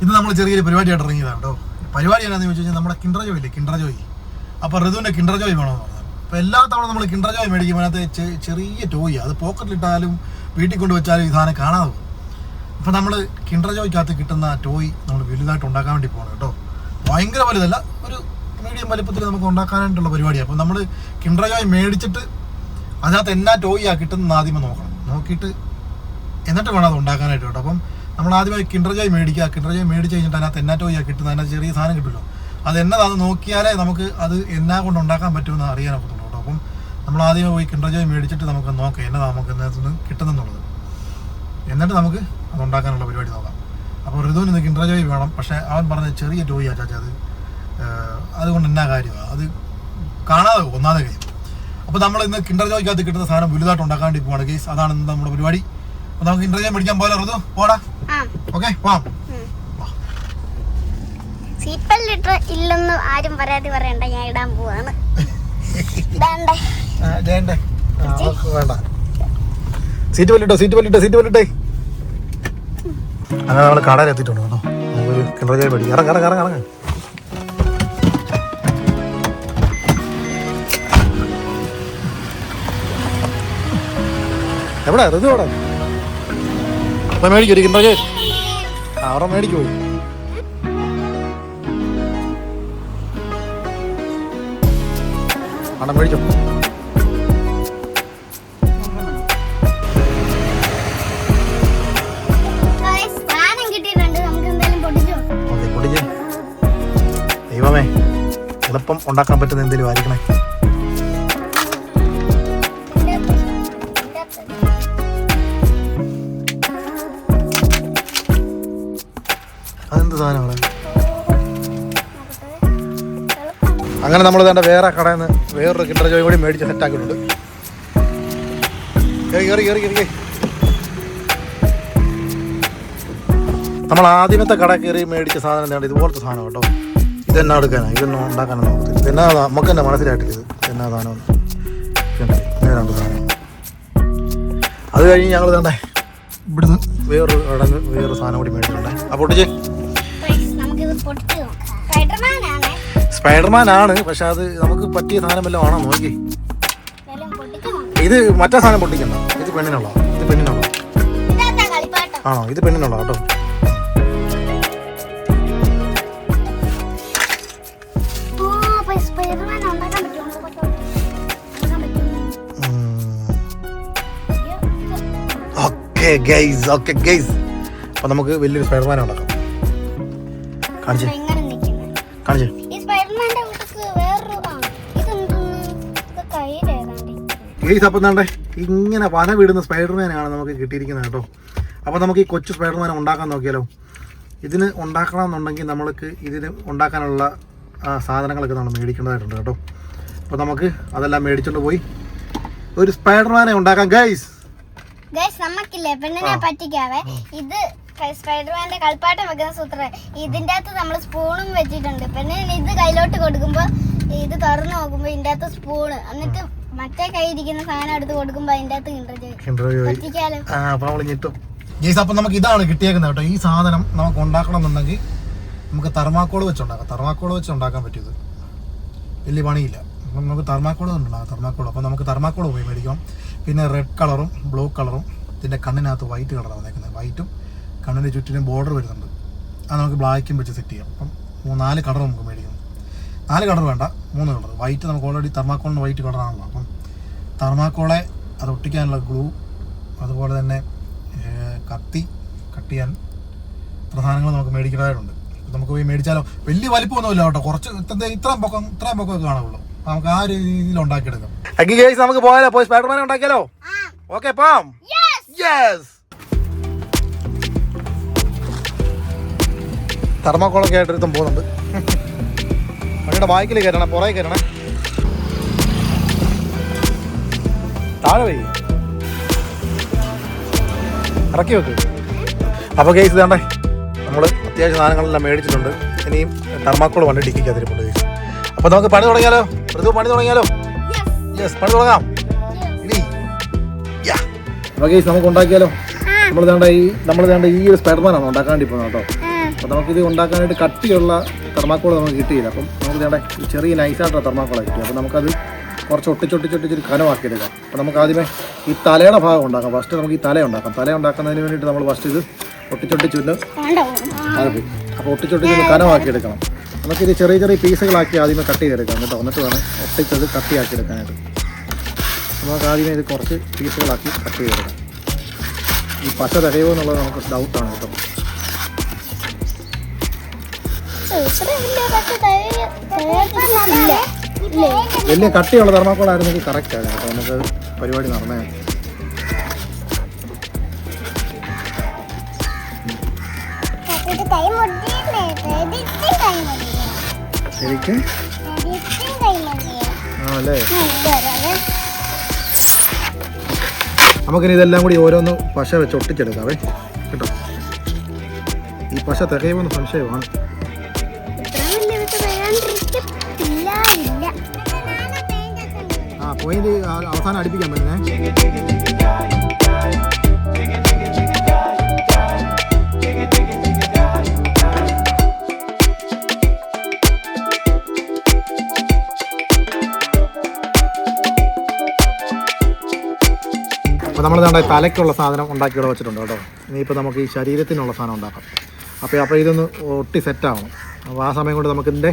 ഇത് നമ്മൾ ചെറിയൊരു പരിപാടിയായിട്ട് ഇറങ്ങിയതാണ് കേട്ടോ. പരിപാടി എന്നാന്ന് ചോദിച്ചു കഴിഞ്ഞാൽ നമ്മുടെ കിൻഡർ ജോയ് ഇല്ലേ, കിൻഡർ ജോയ്. അപ്പോൾ ഋതുവിൻ്റെ കിൻഡർ ജോയ് വേണമെന്ന് പറഞ്ഞത്. അപ്പോൾ എല്ലാ തവണ നമ്മൾ കിൻഡർ ജോയ് മേടിക്കുമ്പോൾ അതിനകത്ത് ചെറിയ ടോയ്, അത് പോക്കറ്റിലിട്ടാലും വീട്ടിൽ കൊണ്ട് വെച്ചാലും ഈ സാധനം കാണാതെ പോകും. അപ്പോൾ നമ്മൾ കിൻഡർ ജോയ്ക്കകത്ത് കിട്ടുന്ന ടോയ് നമ്മൾ വലുതായിട്ട് ഉണ്ടാക്കാൻ വേണ്ടി പോകണം കേട്ടോ. ഭയങ്കര വലുതല്ല, ഒരു മീഡിയം വലിപ്പത്തിൽ നമുക്ക് ഉണ്ടാക്കാനായിട്ടുള്ള പരിപാടിയാണ്. അപ്പോൾ നമ്മൾ കിൻഡർ ജോയ് മേടിച്ചിട്ട് അതിനകത്ത് എന്നാ ടോയ്യാണ് കിട്ടുന്നത് ആദ്യമേ നോക്കണം. നോക്കിയിട്ട് എന്നിട്ട് വേണം അത് ഉണ്ടാക്കാനായിട്ട് കേട്ടോ. അപ്പം നമ്മൾ ആദ്യമായി കിൻഡർ ജോയ് മേടിക്കുക. കിൻഡർ ജോയ് മേടിച്ച് കഴിഞ്ഞിട്ട് അതിനകത്ത് എന്നാ ടോയ്യാണ് കിട്ടുന്നത്, അതിനകത്ത് ചെറിയ സാധനം കിട്ടുമല്ലോ, അത് എന്നതാണെന്ന് നോക്കിയാലേ നമുക്ക് അത് എന്നാ കൊണ്ട് ഉണ്ടാക്കാൻ പറ്റുമെന്ന് അറിയാനൊക്കത്തുള്ളൂ കേട്ടോ. അപ്പം നമ്മൾ ആദ്യമേ പോയി കിൻഡർ ജോയ് മേടിച്ചിട്ട് നമുക്ക് നോക്കാം എന്നതാണ് നമുക്ക് എന്നതിൽ നിന്ന് കിട്ടുന്നെന്നുള്ളത്. എന്നിട്ട് നമുക്ക് അത് ഉണ്ടാക്കാനുള്ള പരിപാടി നോക്കാം. അപ്പോൾ ഋതുവിന് ഇന്ന് കിൻഡർ ജോയ് വേണം. പക്ഷേ അവൻ പറഞ്ഞ ചെറിയ ടോയ് ചാച്ചാ, അതുകൊണ്ട് എന്നാ കാര്യമാണ്, അത് കാണാതെ ഒന്നാതെ കാര്യം. അപ്പോൾ നമ്മൾ ഇന്ന് കിൻഡർ ജോയ്ക്കകത്ത് കിട്ടുന്ന സാധനം വലുതായിട്ട് ഉണ്ടാക്കാൻ വേണ്ടി പോവാണ് ഗൈസ്. അതാണ് ഇന്ന് നമ്മുടെ പരിപാടി. അപ്പോൾ നമുക്ക് കിൻഡർ ജോയ് മേടിക്കാൻ പോലെ ഋതു പോടാ. ഓക്കെ പോവാം. സീറ്റ് ബെൽറ്റ് ഇല്ലെന്ന് ആരും പരാതി പറയണ്ട, ഞാൻ ഇടാൻ പോവാണ്. വേണ്ട, സീറ്റ് വലിട്ടേ. അങ്ങനെ നമ്മൾ കടയിൽ എത്തിയിട്ടുണ്ട് കേട്ടോ. നമുക്ക് കിൻഡർ ജോയ് മേടിക്കാം. ഇറങ്ങ. എവിടെ ഋതു എവിടെ? അപ്പം മേടിക്കും ഒരു കിൻഡർ ജോയ്. അവിടെ മേടിക്കു പോയി. അവിടെ മേടിച്ചോ. ദൈവമേ, എളുപ്പം ഉണ്ടാക്കാൻ പറ്റുന്ന എന്തെങ്കിലും ആയിരിക്കണേ. അതെന്ത് സാധനമാണ്? അങ്ങനെ നമ്മൾ വേണ്ട വേറെ കടയിൽ നിന്ന് വേറൊരു കിൻഡർ ജോയ് കൂടി മേടിച്ച് സെറ്റാക്കിയിട്ടുണ്ട്. കയറി. നമ്മൾ ആദ്യമത്തെ കട കയറി മേടിച്ച സാധനം എന്താണ്? ഇതുപോലത്തെ സാധനം കേട്ടോ. ഇതെന്നാ എടുക്കാനാണ്, ഇതൊന്നും ഉണ്ടാക്കാനൊന്നും നോക്കത്തില്ല. ഇതെന്നാ നമുക്ക് തന്നെ മനസ്സിലായിട്ടില്ല ഇത് എന്നാ സാധനം. രണ്ട് സാധനം. അത് കഴിഞ്ഞ് ഞങ്ങൾ വേണ്ടേ ഇവിടുന്ന് വേറൊരു സാധനം കൂടി മേടിച്ചിട്ടുണ്ടേ. ആ പൊട്ടിച്ചേ. സ്പൈഡർമാൻ ആണ്, പക്ഷെ അത് നമുക്ക് പറ്റിയ സാധനം വല്ലതും ആണോ നോക്കി. ഇത് മറ്റേ സാധനം പൊട്ടിക്കണ്ട, ഇത് പെണ്ണിനുള്ള. ആണോ? ഇത് പെണ്ണിനുള്ള കേട്ടോ. ഓക്കെ ഗൈസ്, അപ്പൊ നമുക്ക് വലിയൊരു സ്പൈഡർമാനെ ഉണ്ടാക്കാം. കാണിച്ചേ. അപ്പം എന്താണ്ടേ ഇങ്ങനെ വന വിടുന്ന സ്പൈഡർമാനാണ് നമുക്ക് കിട്ടിയിരിക്കുന്നത് കേട്ടോ. അപ്പോൾ നമുക്ക് ഈ കൊച്ചു സ്പൈഡർമാനെ ഉണ്ടാക്കാൻ നോക്കിയാലോ. ഇതിന് ഉണ്ടാക്കണമെന്നുണ്ടെങ്കിൽ നമ്മൾക്ക് ഇതിന് ഉണ്ടാക്കാനുള്ള സാധനങ്ങളൊക്കെ നമ്മൾ മേടിക്കേണ്ടതായിട്ടുണ്ട് കേട്ടോ. അപ്പോൾ നമുക്ക് അതെല്ലാം മേടിച്ചുകൊണ്ട് പോയി ഒരു സ്പൈഡർമാനെ ഉണ്ടാക്കാം ഗൈസ്. നമുക്കില്ലേ പെണ്ണിനെ പറ്റിക്കാവേ. ഇത് സ്പൈഡർമാന്റെ കളിപ്പാട്ടം വെക്കുന്ന സൂത്രം. ഇതിന്റെ അകത്ത് നമ്മൾ സ്പൂണും വെച്ചിട്ടുണ്ട്. പെണ്ണിന് ഇത് കയ്യിലോട്ട് കൊടുക്കുമ്പോ ഇത് തുറന്നു നോക്കുമ്പോ ഇതിന്റെ അകത്ത് സ്പൂണ്, എന്നിട്ട് മറ്റേ കൈ ഇരിക്കുന്ന സാധനം എടുത്ത് കൊടുക്കുമ്പോ അതിന്റെ അകത്ത് പറ്റിക്കാലോ. അപ്പൊ നമുക്ക് ഇതാണ് കിട്ടിയേക്കുന്നത് കേട്ടോ. ഈ സാധനം നമുക്ക് ഉണ്ടാക്കണം എന്നുണ്ടെങ്കിൽ നമുക്ക് തെർമാക്കോൾ വെച്ചുണ്ടാക്കാം. തെർമാക്കോൾ വെച്ച് ഉണ്ടാക്കാൻ പറ്റിയത് വലിയ പണിയില്ല. അപ്പം നമുക്ക് തെർമാക്കോൾ ഉണ്ടാകാം. തെർമാക്കോൾ അപ്പോൾ നമുക്ക് തെർമാക്കോൾ പോയി മേടിക്കാം. പിന്നെ റെഡ് കളറും ബ്ലൂ കളറും ഇതിൻ്റെ കണ്ണിനകത്ത് വൈറ്റ് കളറാണ് വന്നേക്കുന്നത്. വൈറ്റും കണ്ണിൻ്റെ ചുറ്റിനും ബോർഡർ വരുന്നുണ്ട്. അത് നമുക്ക് ബ്ലാക്കും വെച്ച് സെറ്റ് ചെയ്യാം. അപ്പം 4 കളർ നമുക്ക് മേടിക്കണം. 4 കളർ വേണ്ട, 3 കളർ. വൈറ്റ് നമുക്ക് ഓൾറെഡി തെർമാക്കോളിന് വൈറ്റ് കളറാണല്ലോ. അപ്പം തെർമാക്കോളെ അത് ഒട്ടിക്കാനുള്ള ഗ്ലൂ, അതുപോലെ തന്നെ കട്ട് ചെയ്യാൻ പ്രധാനങ്ങൾ നമുക്ക് മേടിക്കേണ്ടതായിട്ടുണ്ട്. നമുക്ക് പോയി മേടിച്ചാലോ. വലിയ വലിപ്പമൊന്നുമില്ല കേട്ടോ, കുറച്ച് ഇത്രയും പൊക്കമൊക്കെ കാണുള്ളൂ. നമുക്ക് ആ രീതിയിൽ ഉണ്ടാക്കിയെടുക്കാം. നമുക്ക് പോയാലോ, പോയി സ്പൈഡർമാനെ ഉണ്ടാക്കിയാലോ. ഓക്കെ പോം. തെർമാക്കോളൊക്കെ ആയിട്ട് ഒരുത്തം പോകുന്നുണ്ട്. വണ്ടിയുടെ ബാക്കിൽ കയറണം, പുറകെ കയറണേ. താഴെ പോയി ഇറക്കി വെക്ക്. അപ്പോൾ ഗൈസ് ഇതാണ്ടേ നമ്മൾ അത്യാവശ്യം സാധനങ്ങളെല്ലാം മേടിച്ചിട്ടുണ്ട്. ഇനിയും തെർമാക്കോൾ വണ്ടി ഡിക്കിക്കകത്തിരിപ്പുണ്ട് ഗൈസ്. അപ്പോൾ നമുക്ക് പണി തുടങ്ങിയാലോ. പണി തുടങ്ങിയാലോ. പണി തുടങ്ങാം. അപ്പോൾ ഗൈസ് നമുക്ക് ഉണ്ടാക്കിയാലോ. നമ്മൾ വേണ്ട ഈ ഒരു സ്പൈഡർമാനാണ് ഉണ്ടാക്കാൻ വേണ്ടി പോകുന്നത് കേട്ടോ. അപ്പോൾ നമുക്കിത് ഉണ്ടാക്കാനായിട്ട് കട്ടിയുള്ള തെർമാക്കോൾ നമുക്ക് കിട്ടിയില്ല. അപ്പം നമുക്ക് വേണ്ട ചെറിയ നൈസായിട്ടുള്ള തെർമാക്കോളാണ് കിട്ടി. അപ്പോൾ നമുക്കത് കുറച്ച് ഒട്ടിച്ചൊട്ടിച്ചൊട്ടിച്ചൊരു കനമാക്കി എടുക്കാം. അപ്പോൾ നമുക്ക് ആദ്യമേ ഈ തലയുടെ ഭാഗം ഉണ്ടാക്കാം. ഫസ്റ്റ് നമുക്ക് ഈ തല ഉണ്ടാക്കാം. തല ഉണ്ടാക്കുന്നതിന് വേണ്ടിയിട്ട് നമ്മൾ ഫസ്റ്റ് ഇത് ഒട്ടിച്ചൊട്ടിച്ചൊന്ന് അപ്പോൾ ഒട്ടിച്ചൊട്ടിച്ചൊന്ന് കനമാക്കി എടുക്കണം. നമുക്കിത് ചെറിയ ചെറിയ പീസുകളാക്കി ആദ്യമേ കട്ട് ചെയ്തെടുക്കാം കേട്ടോ. എന്നിട്ട് വേണം ഒട്ടിച്ചത് കട്ടിയാക്കി എടുക്കാനായിട്ട്. നമുക്ക് ആദ്യമേ ഇത് കുറച്ച് പീസുകളാക്കി കട്ട് ചെയ്തെടുക്കാം. ഈ പശ തികയോ എന്നുള്ളത് നമുക്ക് ഡൗട്ടാണ് കേട്ടോ. വലിയ കട്ടിയുള്ള തെർമാക്കോളായിരുന്നെങ്കിൽ കറക്റ്റാണ് കേട്ടോ. നമുക്ക് പരിപാടി നടന്നേ. ശരിക്കും ആണല്ലേ. നമുക്കിനി ഇതെല്ലാം കൂടി ഓരോന്ന് പശ വെച്ച് ഒട്ടിച്ചെടുക്കാവേ കേട്ടോ. ഈ പശ തികയുമെന്ന് സംശയമാണ്. ആ പോയിന്റ് അവസാനം അടുപ്പിക്കാൻ പറ്റുന്നേ. അപ്പോൾ നമ്മൾ വേണ്ട തലയ്ക്കുള്ള സാധനം ഉണ്ടാക്കി ഇവിടെ വെച്ചിട്ടുണ്ട് കേട്ടോ. ഇനിയിപ്പോൾ നമുക്ക് ഈ ശരീരത്തിനുള്ള സാധനം ഉണ്ടാക്കാം. അപ്പോൾ ഇതൊന്ന് ഒട്ടി സെറ്റാവണം. അപ്പോൾ ആ സമയം കൊണ്ട് നമുക്കിതിൻ്റെ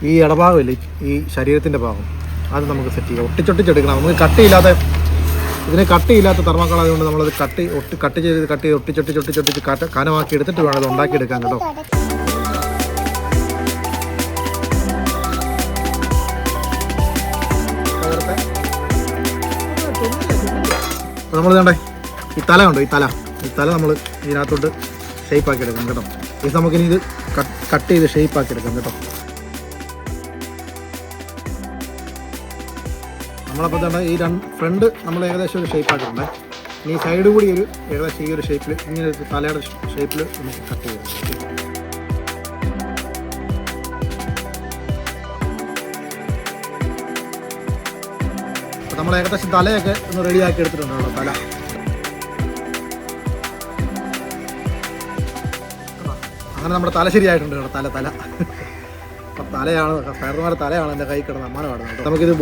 ഈ ഇടഭാഗമില്ലേ, ഈ ശരീരത്തിൻ്റെ ഭാഗം, അത് നമുക്ക് സെറ്റ് ചെയ്യാം. ഒട്ടിച്ചൊട്ടിച്ചെടുക്കണം. നമുക്ക് കട്ടിയില്ലാത്ത തെർമാക്കോൾ ആയതുകൊണ്ട് നമ്മളത് കട്ട് ചെയ്ത് ഒട്ടിച്ചൊട്ടിച്ചൊട്ടിച്ചൊട്ടിച്ച് കനമാക്കി എടുത്തിട്ട് വേണം അത് ഉണ്ടാക്കിയെടുക്കാൻ കേട്ടോ. അപ്പോൾ നമ്മൾ വേണ്ടേ ഈ തല ഉണ്ടോ, ഈ തല നമ്മൾ ഇതിനകത്തോട്ട് ഷേപ്പാക്കി എടുക്കാം കേട്ടോ. ഇത് നമുക്കിനി ഇത് കട്ട് ചെയ്ത് ഷേപ്പാക്കി എടുക്കാം കേട്ടോ. നമ്മളപ്പോൾ തന്നെ ഈ ഫ്രണ്ട് നമ്മൾ ഏകദേശം ഒരു ഷേപ്പാക്കിയിട്ടുണ്ട്. ഇനി ഈ സൈഡ് കൂടി ഒരു ഏകദേശം ഈ ഒരു ഷേപ്പിൽ, ഇങ്ങനെ ഒരു തലയുടെ ഷേപ്പിൽ നമുക്ക് കട്ട് ചെയ്യാം. അപ്പോൾ നമ്മൾ ഏകദേശം തലയൊക്കെ ഒന്ന് റെഡിയാക്കി എടുത്തിട്ടുണ്ട് കേട്ടോ. തല അങ്ങനെ നമ്മുടെ തല ശരിയായിട്ടുണ്ട് കേട്ടോ. തല അപ്പം തലയാണ് സ്പൈഡർമാൻ്റെ തലയാണ് എൻ്റെ കൈ കിടന്ന് അമ്മാനെ പാടുന്നത്. നമുക്കിത്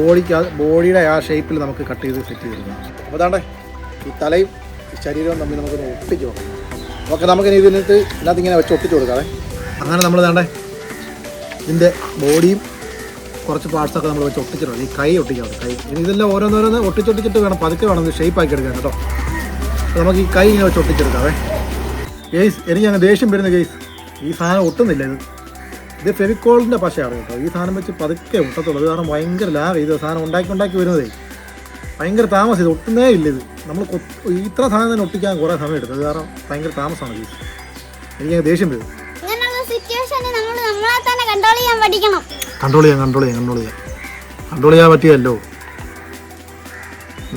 ബോഡിയുടെ ആ ഷേപ്പിൽ നമുക്ക് കട്ട് ചെയ്ത് സെറ്റ് ചെയ്തെടുക്കാം. അപ്പോൾ അതാണ്ടേ ഈ തലയും ഈ ശരീരവും തമ്മിൽ നമുക്കൊന്ന് ഒട്ടിച്ച് നോക്കാം. ഓക്കെ, നമുക്കിനി ഇതിനകത്ത് ഇങ്ങനെ വെച്ച് ഒട്ടിച്ച് കൊടുക്കാവേ. അങ്ങനെ നമ്മൾ വേണ്ടേ ഇതിൻ്റെ ബോഡിയും കുറച്ച് പാർട്സൊക്കെ നമ്മൾ വെച്ച് ഒട്ടിച്ചിട്ടുണ്ട്. ഈ കൈ ഒട്ടിക്കാം. കൈ ഇനി ഇതെല്ലാം ഓരോന്നോരോന്ന് ഒട്ടിച്ചൊട്ടിച്ചിട്ട് വേണം പതുക്കെ വേണം ഇത് ഷേപ്പാക്കി എടുക്കാൻ കേട്ടോ. അപ്പോൾ നമുക്ക് ഈ കൈ ഇങ്ങനെ വെച്ച് ഒട്ടിച്ചെടുക്കാവേ. ഗെയ്സ്, എനിക്ക് അങ്ങനെ ദേഷ്യം വരുന്ന ഗെയ്സ്, ഈ സാധനം ഒട്ടുന്നില്ല. ഇത് ഫെവിക്കോളിൻ്റെ പശയാണ് കേട്ടോ. ഈ സാധനം വെച്ച് പതുക്കെ ഒട്ടത്തുള്ളൂ. അത് കാരണം ഭയങ്കര ലാഭം. ഇത് സാധനം ഉണ്ടാക്കി വരുന്നതേ ഭയങ്കര താമസം. ഇത് ഒട്ടുന്നേ ഇല്ല. ഇത് നമ്മൾ ഇത്ര സാധനം തന്നെ ഒട്ടിക്കാൻ കുറേ സമയം എടുക്കും. അത് കാരണം ഭയങ്കര താമസമാണ് ഗെയ്സ്. എനിക്ക് ദേഷ്യം വരും. കൺട്രോൾ ചെയ്യാൻ പറ്റിയല്ലോ.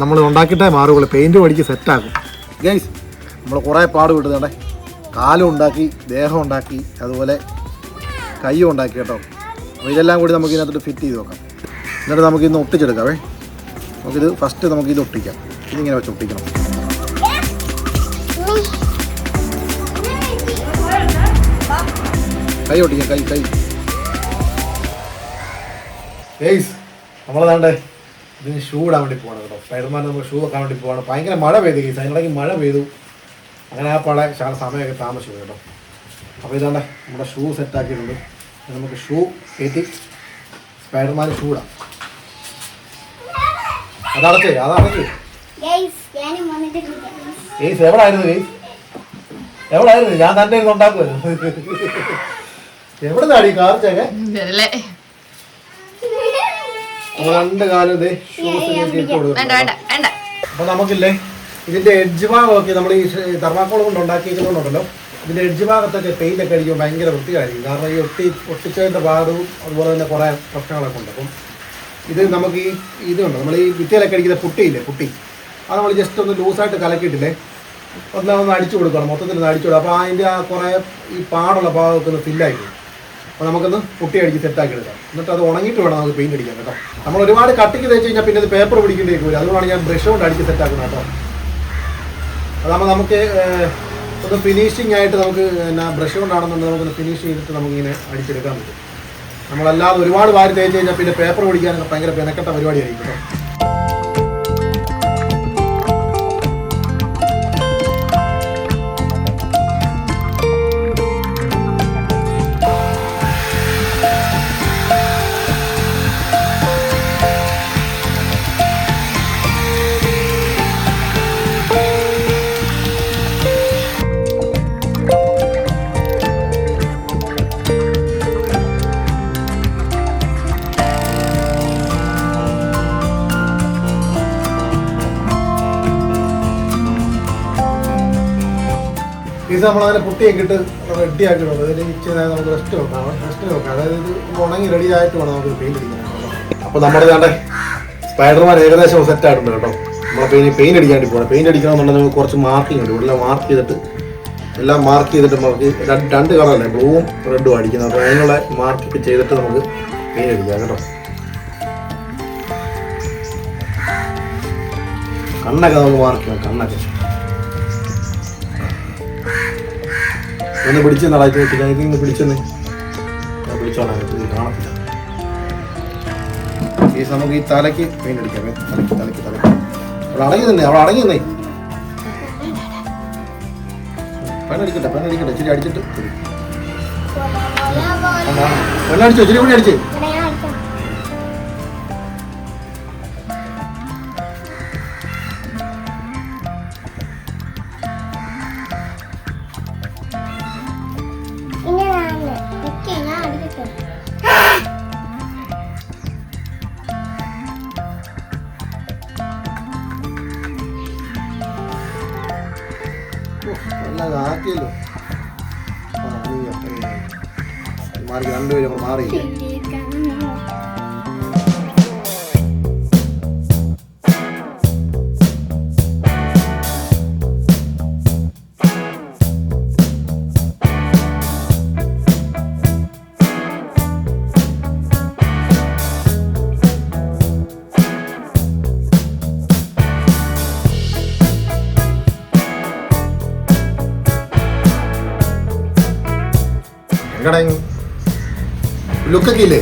നമ്മൾ ഉണ്ടാക്കിയിട്ടേ മാറുകയുള്ളൂ. പെയിൻറ്റ് പഠിക്ക് സെറ്റാക്കും ഗൈസ്. നമ്മൾ കുറേ പാട് വിട്ടുതേണ്ടേ. കാലും ഉണ്ടാക്കി, ദേഹം ഉണ്ടാക്കി, അതുപോലെ കയ്യും ഉണ്ടാക്കി കേട്ടോ. അപ്പോൾ ഇതെല്ലാം കൂടി നമുക്ക് ഇതിനകത്തോട്ട് ഫിറ്റ് ചെയ്ത് നോക്കാം. എന്നിട്ട് നമുക്കിന്ന് ഒട്ടിച്ചെടുക്കാവേ. നമുക്കിത് ഫസ്റ്റ് നമുക്കിത് ഒട്ടിക്കാം. ഇതിങ്ങനെ വെച്ച് ഒട്ടിക്കണം. കൈ ഒട്ടിക്കാം. കൈ ഗൈസ്, നമ്മളതാണ്ടേ ഇതിന് ഷൂ ഇടാൻ വേണ്ടി പോകണം കേട്ടോ. സ്പൈഡർമാൻ നമ്മൾ ഷൂ വെക്കാൻ വേണ്ടി പോകണം. ഭയങ്കര മഴ പെയ്തു ഗൈസ്. അതിനിടയ്ക്ക് മഴ പെയ്തു. അങ്ങനെ ആ പാടെ സമയമൊക്കെ താമസിച്ചു കേട്ടോ. അപ്പോൾ ഇതാണ്ടേ നമ്മുടെ ഷൂ സെറ്റാക്കിയിട്ടുണ്ട്. നമുക്ക് ഷൂ കയറ്റി സ്പൈഡർമാൻ ഷൂ ഇടാം. അതടച്ച് ഗൈസ്. എവിടായിരുന്നു ഞാൻ തന്നെ ഇരുന്ന് ഉണ്ടാക്കുമായിരുന്നു. എവിടെ നിന്നാണ് ഈ കാർച്ചൊക്കെ? രണ്ട് കാലം ഇതേ ഷൂസ് ഇട്ട് കൊടുക്കും. അപ്പോൾ നമുക്കില്ലേ ഇതിൻ്റെ എഡ്ജ് ഭാഗമൊക്കെ നമ്മൾ ഈ തെർമാക്കോൾ കൊണ്ട് ഉണ്ടാക്കിയിട്ടുണ്ടല്ലോ, ഇതിൻ്റെ എഡ്ജ് ഭാഗത്തൊക്കെ പെയിൻ്റൊക്കെ അടിക്കുമ്പോൾ ഭയങ്കര വൃത്തിയായിരിക്കും. കാരണം ഈ ഒട്ടിച്ചതിൻ്റെ ഭാഗവും അതുപോലെ തന്നെ കുറേ പ്രശ്നങ്ങളൊക്കെ ഉണ്ട്. അപ്പം ഇത് നമുക്ക് ഇതുണ്ട്, നമ്മൾ ഈ ഭിത്തിയിലൊക്കെ അടിക്കുന്ന പുട്ടി അത് നമ്മൾ ജസ്റ്റ് ഒന്ന് ലൂസായിട്ട് കലക്കിയിട്ടില്ലേ ഒന്ന് അടിച്ചു കൊടുക്കണം. മൊത്തത്തിൽ ഒന്ന് അടിച്ചു കൊടുക്കും. അപ്പോൾ അതിൻ്റെ ആ കുറേ ഈ പാടുള്ള ഭാഗമൊക്കെ ഒന്ന് ഫില്ലായിരിക്കും. അപ്പോൾ നമുക്കൊന്ന് പുട്ടി അടിച്ച് സെറ്റാക്കി എടുക്കാം. എന്നിട്ട് അത് ഉണങ്ങിയിട്ട് വേണം നമുക്ക് പെയിൻറ്റ് അടിക്കാൻ കേട്ടോ. നമ്മൾ ഒരുപാട് കട്ടിക്ക് തേച്ച് കഴിഞ്ഞാൽ പിന്നെ അത് പേപ്പർ പിടിക്കേണ്ടി വരും. അതുകൊണ്ടാണ് ഞാൻ ബ്രഷ് കൊണ്ട് അടിച്ച് സെറ്റാക്കുന്നത് കേട്ടോ. അതാകുമ്പോൾ നമുക്ക് ഒന്ന് ഫിനിഷിംഗ് ആയിട്ട് നമുക്ക് പിന്നെ ബ്രഷ് കൊണ്ടാണെന്നുണ്ടെങ്കിൽ നമുക്കൊന്ന് ഫിനിഷ് ചെയ്തിട്ട് നമുക്കിങ്ങനെ അടിച്ചെടുക്കാൻ പറ്റും. നമ്മളല്ലാതെ ഒരുപാട് വാരി തേച്ച് കഴിഞ്ഞാൽ പിന്നെ പേപ്പർ പിടിക്കാനൊക്കെ ഭയങ്കര പെനക്കെട്ട പരിപാടിയായിരിക്കും കേട്ടോ. ഇത് നമ്മളങ്ങനെ പുട്ടിയൊക്കെ ഇട്ട് റെഡി ആക്കിയിട്ടുണ്ട്. അതിന് ഇച്ചിരി നേരം നമുക്ക് റെസ്റ്റ് നോക്കാം. അതായത് ഇത് ഉണങ്ങി റെഡി ആയിട്ട് വേണം നമുക്ക് പെയിന്റ് അടിക്കാൻ. അപ്പോൾ നമ്മുടെ വേണ്ടേ സ്പൈഡർമാൻ ഏകദേശം സെറ്റ് ആയിട്ടുണ്ട് കേട്ടോ. നമ്മളെ പെയിന്റ് അടിക്കാൻ വേണ്ടി പോകണം. പെയിന്റ് അടിക്കണമെന്നുണ്ടെങ്കിൽ നമുക്ക് കുറച്ച് മാർക്കിംഗ് ഉണ്ട്. ഇവിടെ മാർക്ക് ചെയ്തിട്ട് നമുക്ക് രണ്ട് കളറല്ലേ, ബ്ലൂവും റെഡും അടിക്കുന്നത്. അപ്പോൾ അതിനുള്ള മാർക്കൊക്കെ ചെയ്തിട്ട് നമുക്ക് പെയിന്റ് അടിക്കാം കേട്ടോ. കണ്ണൊക്കെ നമുക്ക് മാർക്ക് ചെയ്യാം. കണ്ണൊക്കെ ഒന്ന് പിടിച്ച് നടാക്കി വെച്ചില്ല. ഇന്ന് പിടിച്ചെന്ന് ഞാൻ പിടിച്ചോളാം, കാണത്തില്ല. ഈ നമുക്ക് ഈ തലയ്ക്ക് പെയിന്റ് അടിക്കാം. തലയ്ക്ക് അവിടെ അടങ്ങി നിന്നേ പെണ്ണടിക്കട്ടെ ഇച്ചിരി അടിച്ചിട്ട് പെണ്ണടിച്ചോ, ഇച്ചിരി കൂടി അടിച്ച്. ആക്കിയല്ലോ മാറി, രണ്ടുപേരും മാറി. ലുക്കൊക്കെ ഇല്ലേ?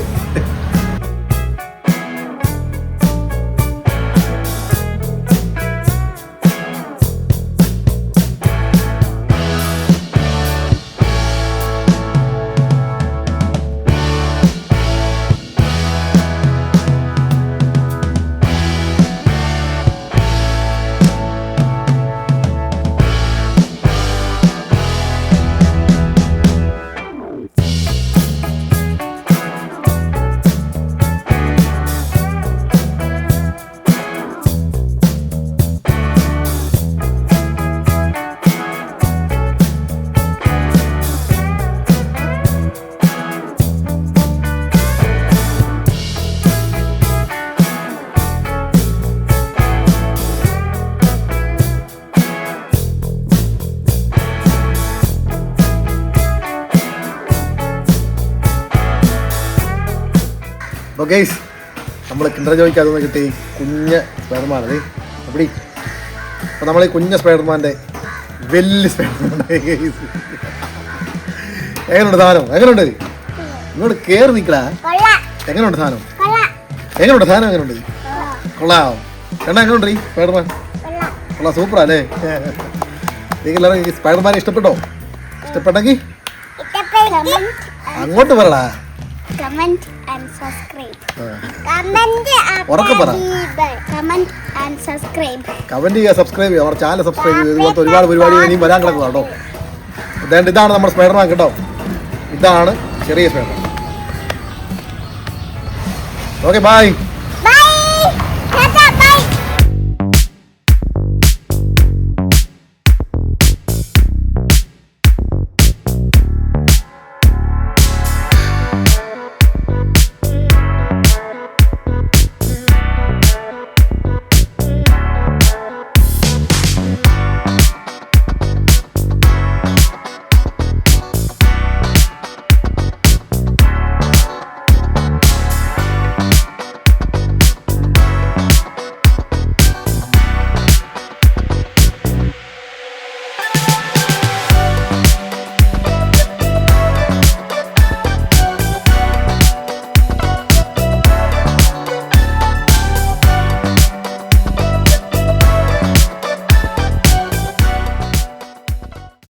അപ്പോൾ ഗൈസ് നമ്മൾ കിൻഡർ ജോയ്ക്ക് അതൊന്ന് കിട്ടി കുഞ്ഞ് സ്പൈഡർമാനത് അപ്പടി. അപ്പോൾ നമ്മൾ ഈ കുഞ്ഞ സ്പൈഡർമാൻ്റെ വലിയ സ്പൈഡർമാൻ്റെ ഗൈസ് എങ്ങനെയുണ്ട് സാധനം? എങ്ങനെയുണ്ട്? ഇങ്ങോട്ട് കയറി നിൽക്കടാ. എങ്ങനെയുണ്ട് സാധനം? എങ്ങനെയുണ്ട്? കൊള്ളാം. എണ്ണ എങ്ങനെയുണ്ട് ഈ സ്പൈഡർമാൻ? കൊള്ളാം, സൂപ്പറാ അല്ലേ? നിങ്ങളെല്ലാവരും ഈ സ്പൈഡർമാനെ ഇഷ്ടപ്പെട്ടോ? ഇഷ്ടപ്പെട്ടെങ്കിൽ അങ്ങോട്ട് പറടാ. Comment and subscribe. ഉറക്കെ പറ. Comment and subscribe. കമന്റ് ചെയ്യുക, സബ്സ്ക്രൈബ് ചെയ്യുക, നമ്മുടെ ചാനൽ സബ്സ്ക്രൈബ് ചെയ്യുക. ഇതുപോലത്തെ ഒരുപാട് പരിപാടികൾ ഇനിയും വരാൻ കിടക്കുക കേട്ടോ. ഇതാണ് നമ്മുടെ സ്പൈഡർമാൻ കേട്ടോ. ഇതാണ് ചെറിയ സ്പൈഡർമാൻ. Okay bye.